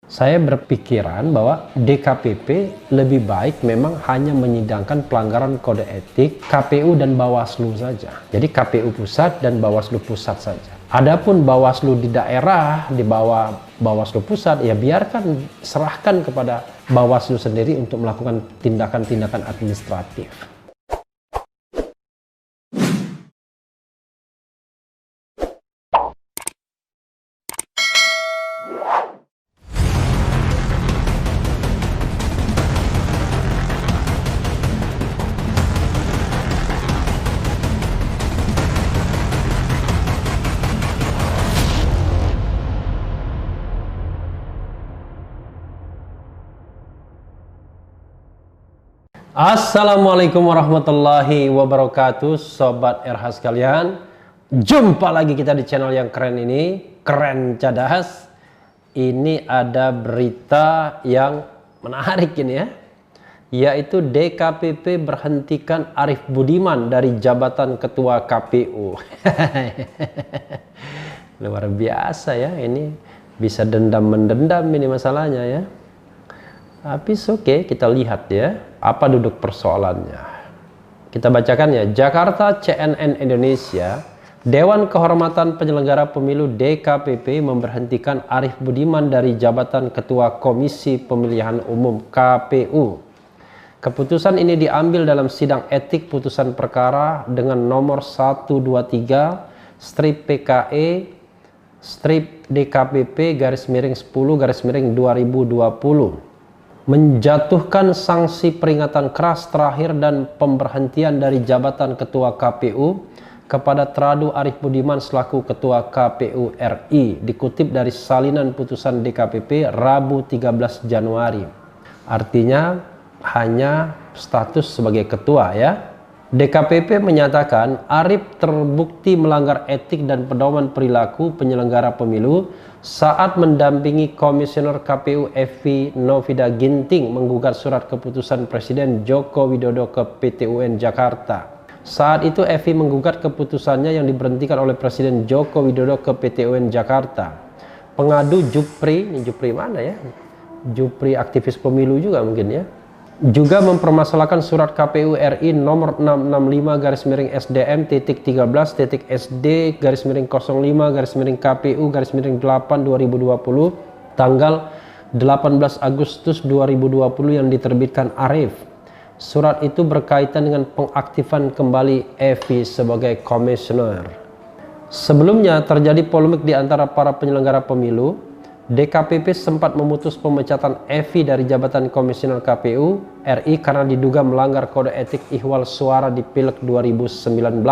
Saya berpikiran bahwa DKPP lebih baik memang hanya menyidangkan pelanggaran kode etik KPU dan Bawaslu saja. Jadi KPU pusat dan Bawaslu pusat saja. Adapun Bawaslu di daerah, di bawah Bawaslu pusat, ya biarkan, serahkan kepada Bawaslu sendiri untuk melakukan tindakan-tindakan administratif. Assalamualaikum warahmatullahi wabarakatuh, Sobat RH sekalian. Jumpa lagi kita di channel yang keren ini, Keren Cadas. Ini ada berita yang menarik ini ya, yaitu DKPP berhentikan Arief Budiman dari jabatan Ketua KPU. Luar biasa ya, ini bisa dendam-mendendam ini masalahnya ya. Tapi oke, kita lihat ya, apa duduk persoalannya. Kita bacakan ya. Jakarta, CNN Indonesia. Dewan Kehormatan Penyelenggara Pemilu DKPP memberhentikan Arief Budiman dari jabatan Ketua Komisi Pemilihan Umum KPU. Keputusan ini diambil dalam sidang etik putusan perkara dengan nomor 123/PKE/DKPP_10/2020. Menjatuhkan sanksi peringatan keras terakhir dan pemberhentian dari jabatan Ketua KPU kepada Tradu Arief Budiman selaku Ketua KPU RI, dikutip dari salinan putusan DKPP Rabu 13 Januari. Artinya hanya status sebagai ketua ya. DKPP menyatakan Arief terbukti melanggar etik dan pedoman perilaku penyelenggara pemilu saat mendampingi Komisioner KPU Evi Novida Ginting menggugat surat keputusan Presiden Joko Widodo ke PT UN Jakarta. Saat itu Evi menggugat keputusannya yang diberhentikan oleh Presiden Joko Widodo ke PT UN Jakarta. Pengadu Jupri, ini Jupri mana ya? Jupri aktivis pemilu juga mungkin ya. Juga mempermasalahkan surat KPU RI nomor 665-SD/SD-05-05-KPU-8/2020 tanggal 18 Agustus 2020 yang diterbitkan Arief. Surat itu berkaitan dengan pengaktifan kembali Evi sebagai komisioner. Sebelumnya terjadi polemik di antara para penyelenggara pemilu. DKPP sempat memutus pemecatan Evi dari jabatan Komisioner KPU RI karena diduga melanggar kode etik ihwal suara di Pileg 2019.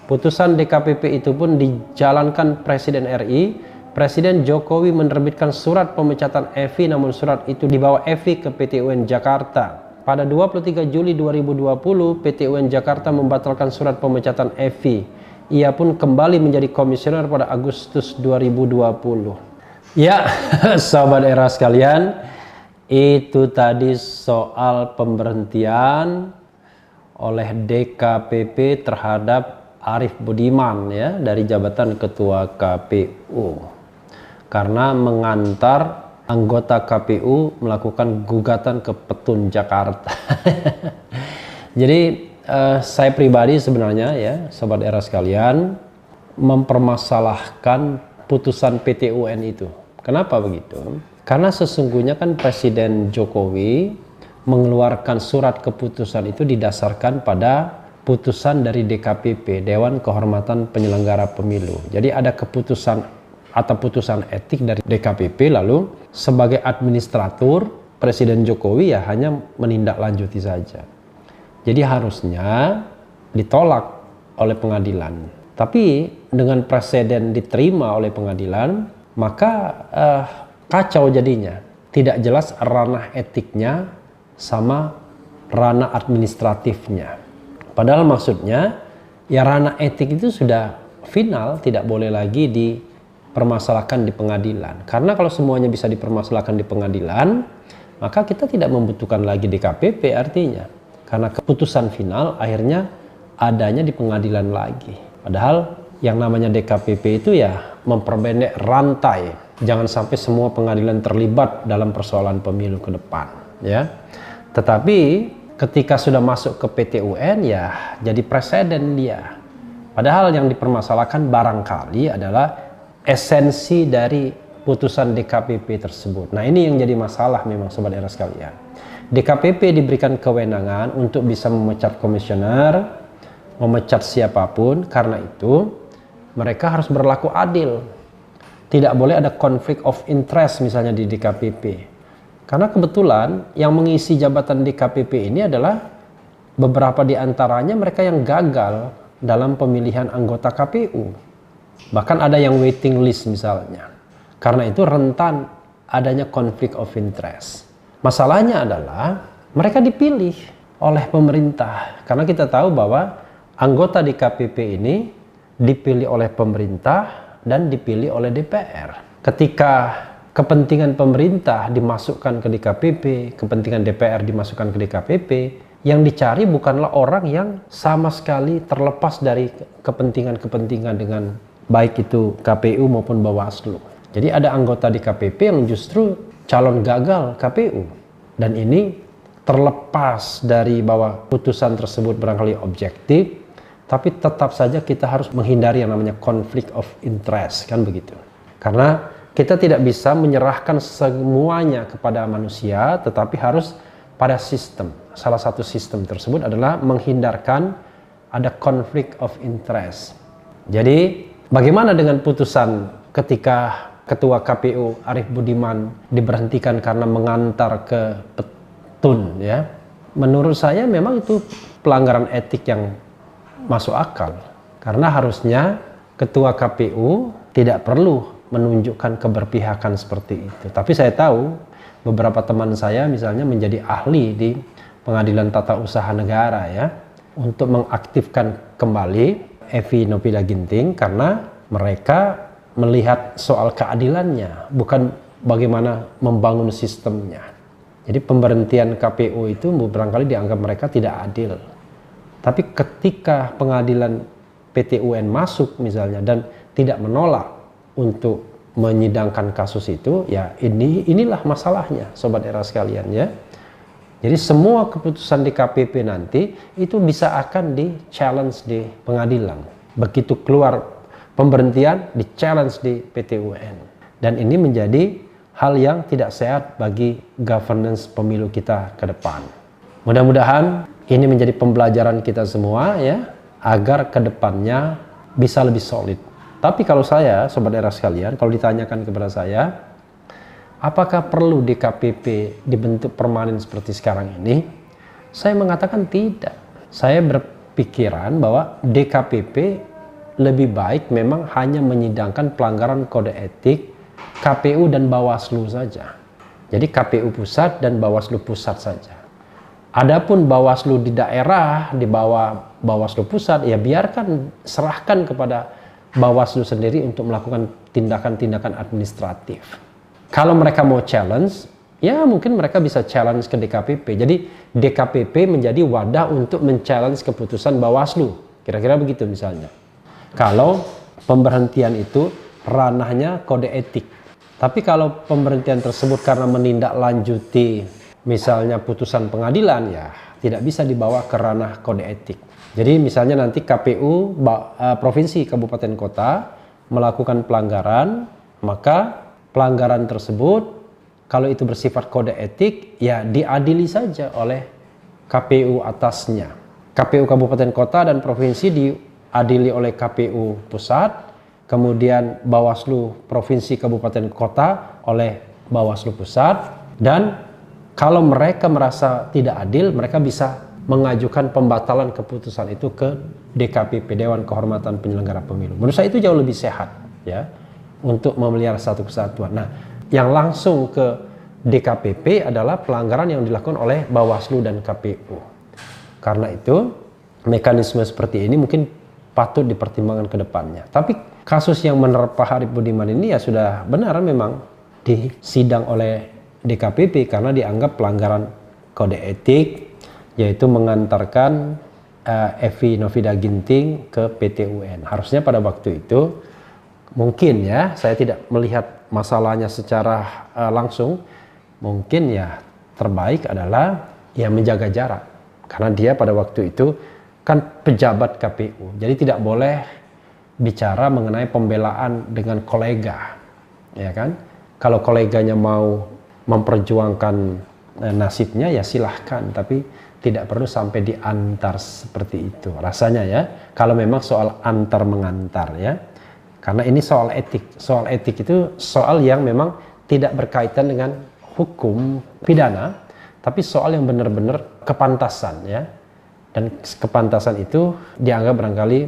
Putusan DKPP itu pun dijalankan Presiden RI. Presiden Jokowi menerbitkan surat pemecatan Evi, namun surat itu dibawa Evi ke PT UN Jakarta. Pada 23 Juli 2020, PT UN Jakarta membatalkan surat pemecatan Evi. Ia pun kembali menjadi komisioner pada Agustus 2020. Ya, Sobat era sekalian, itu tadi soal pemberhentian oleh DKPP terhadap Arief Budiman ya dari jabatan Ketua KPU karena mengantar anggota KPU melakukan gugatan ke Petun Jakarta. Jadi saya pribadi sebenarnya ya, Sobat era sekalian, mempermasalahkan putusan PT UN itu. Kenapa begitu? Karena sesungguhnya kan Presiden Jokowi mengeluarkan surat keputusan itu didasarkan pada putusan dari DKPP, Dewan Kehormatan Penyelenggara Pemilu. Jadi ada keputusan atau putusan etik dari DKPP, lalu sebagai administrator Presiden Jokowi ya hanya menindaklanjuti saja. Jadi harusnya ditolak oleh pengadilan. Tapi dengan presiden diterima oleh pengadilan, maka kacau jadinya. Tidak jelas ranah etiknya sama ranah administratifnya. Padahal maksudnya ya ranah etik itu sudah final, tidak boleh lagi dipermasalahkan di pengadilan. Karena kalau semuanya bisa dipermasalahkan di pengadilan, maka kita tidak membutuhkan lagi DKPP artinya. Karena keputusan final akhirnya adanya di pengadilan lagi. Padahal yang namanya DKPP itu ya memperpendek rantai Jangan sampai semua pengadilan terlibat dalam persoalan pemilu ke depan, ya. Tetapi ketika sudah masuk ke PT UN, ya jadi presiden dia. Padahal yang dipermasalahkan barangkali adalah esensi dari putusan DKPP tersebut. Nah, ini yang jadi masalah memang sobat era sekalian. DKPP diberikan kewenangan untuk bisa memecat komisioner, memecat siapapun. Karena itu mereka harus berlaku adil. Tidak boleh ada konflik of interest misalnya di DKPP. Karena kebetulan yang mengisi jabatan DKPP ini adalah beberapa di antaranya mereka yang gagal dalam pemilihan anggota KPU. Bahkan ada yang waiting list misalnya. Karena itu rentan adanya konflik of interest. Masalahnya adalah mereka dipilih oleh pemerintah. Karena kita tahu bahwa anggota DKPP ini dipilih oleh pemerintah dan dipilih oleh DPR. Ketika kepentingan pemerintah dimasukkan ke DKPP, kepentingan DPR dimasukkan ke DKPP, yang dicari bukanlah orang yang sama sekali terlepas dari kepentingan-kepentingan dengan baik itu KPU maupun Bawaslu. Jadi ada anggota DKPP yang justru calon gagal KPU. Dan ini terlepas dari bahwa putusan tersebut barangkali objektif, tapi tetap saja kita harus menghindari yang namanya konflik of interest, kan begitu. Karena kita tidak bisa menyerahkan semuanya kepada manusia, tetapi harus pada sistem. Salah satu sistem tersebut adalah menghindarkan ada konflik of interest. Jadi bagaimana dengan putusan ketika Ketua KPU Arief Budiman diberhentikan karena mengantar ke petun, ya? Menurut saya memang itu pelanggaran etik yang masuk akal, karena harusnya ketua KPU tidak perlu menunjukkan keberpihakan seperti itu. Tapi saya tahu beberapa teman saya misalnya menjadi ahli di Pengadilan Tata Usaha Negara, ya, untuk mengaktifkan kembali Evi Nofida Ginting karena mereka melihat soal keadilannya, bukan bagaimana membangun sistemnya. Jadi pemberhentian KPU itu barangkali dianggap mereka tidak adil. Tapi ketika pengadilan PT UN masuk misalnya dan tidak menolak untuk menyidangkan kasus itu, ya inilah masalahnya sobat era sekalian, ya. Jadi semua keputusan di KPP nanti itu bisa akan di challenge di pengadilan. Begitu keluar pemberhentian di challenge di PT UN. Dan ini menjadi hal yang tidak sehat bagi governance pemilu kita ke depan. Mudah-mudahan ini menjadi pembelajaran kita semua, ya, agar kedepannya bisa lebih solid. Tapi kalau saya, sobat era sekalian, kalau ditanyakan kepada saya, apakah perlu DKPP dibentuk permanen seperti sekarang ini? Saya mengatakan tidak. Saya berpikiran bahwa DKPP lebih baik memang hanya menyidangkan pelanggaran kode etik KPU dan Bawaslu saja. Jadi KPU pusat dan Bawaslu pusat saja. Adapun Bawaslu di daerah, di bawah Bawaslu pusat, ya biarkan, serahkan kepada Bawaslu sendiri untuk melakukan tindakan-tindakan administratif. Kalau mereka mau challenge, ya mungkin mereka bisa challenge ke DKPP. Jadi DKPP menjadi wadah untuk men-challenge keputusan Bawaslu. Kira-kira begitu misalnya. Kalau pemberhentian itu ranahnya kode etik. Tapi kalau pemberhentian tersebut karena menindaklanjuti misalnya putusan pengadilan, ya tidak bisa dibawa ke ranah kode etik. Jadi misalnya nanti KPU provinsi, kabupaten, kota melakukan pelanggaran, maka pelanggaran tersebut kalau itu bersifat kode etik, ya diadili saja oleh KPU atasnya. KPU kabupaten, kota, dan provinsi diadili oleh KPU pusat, kemudian Bawaslu provinsi, kabupaten, kota oleh Bawaslu pusat, dan kalau mereka merasa tidak adil, mereka bisa mengajukan pembatalan keputusan itu ke DKPP, Dewan Kehormatan Penyelenggara Pemilu. Menurut saya itu jauh lebih sehat, ya, untuk memelihara satu kesatuan. Nah, yang langsung ke DKPP adalah pelanggaran yang dilakukan oleh Bawaslu dan KPU. Karena itu, mekanisme seperti ini mungkin patut dipertimbangkan ke depannya. Tapi kasus yang menerpa Arief Budiman ini ya sudah benar memang disidang oleh DKPP karena dianggap pelanggaran kode etik, yaitu mengantarkan Evi Nofida Ginting ke PT UN. Harusnya pada waktu itu mungkin, ya, saya tidak melihat masalahnya secara langsung, mungkin ya terbaik adalah ya menjaga jarak. Karena dia pada waktu itu kan pejabat KPU, jadi tidak boleh bicara mengenai pembelaan dengan kolega, ya kan? Kalau koleganya mau memperjuangkan nasibnya ya silahkan, tapi tidak perlu sampai diantar seperti itu rasanya ya, kalau memang soal antar mengantar ya. Karena ini soal etik. Soal etik itu soal yang memang tidak berkaitan dengan hukum pidana, tapi soal yang benar-benar kepantasan ya. Dan kepantasan itu dianggap barangkali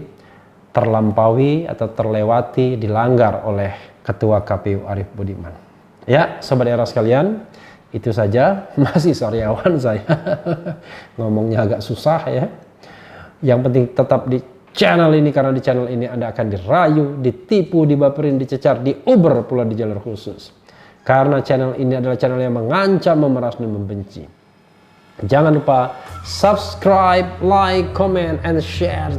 terlampaui atau terlewati, dilanggar oleh Ketua KPU Arief Budiman. Ya, Sobat Era sekalian, itu saja. Masih sariawan saya. Ngomongnya agak susah ya. Yang penting tetap di channel ini, karena di channel ini Anda akan dirayu, ditipu, dibaperin, dicecar, diuber pula di jalur khusus. Karena channel ini adalah channel yang mengancam, memeras, dan membenci. Jangan lupa subscribe, like, comment, and share.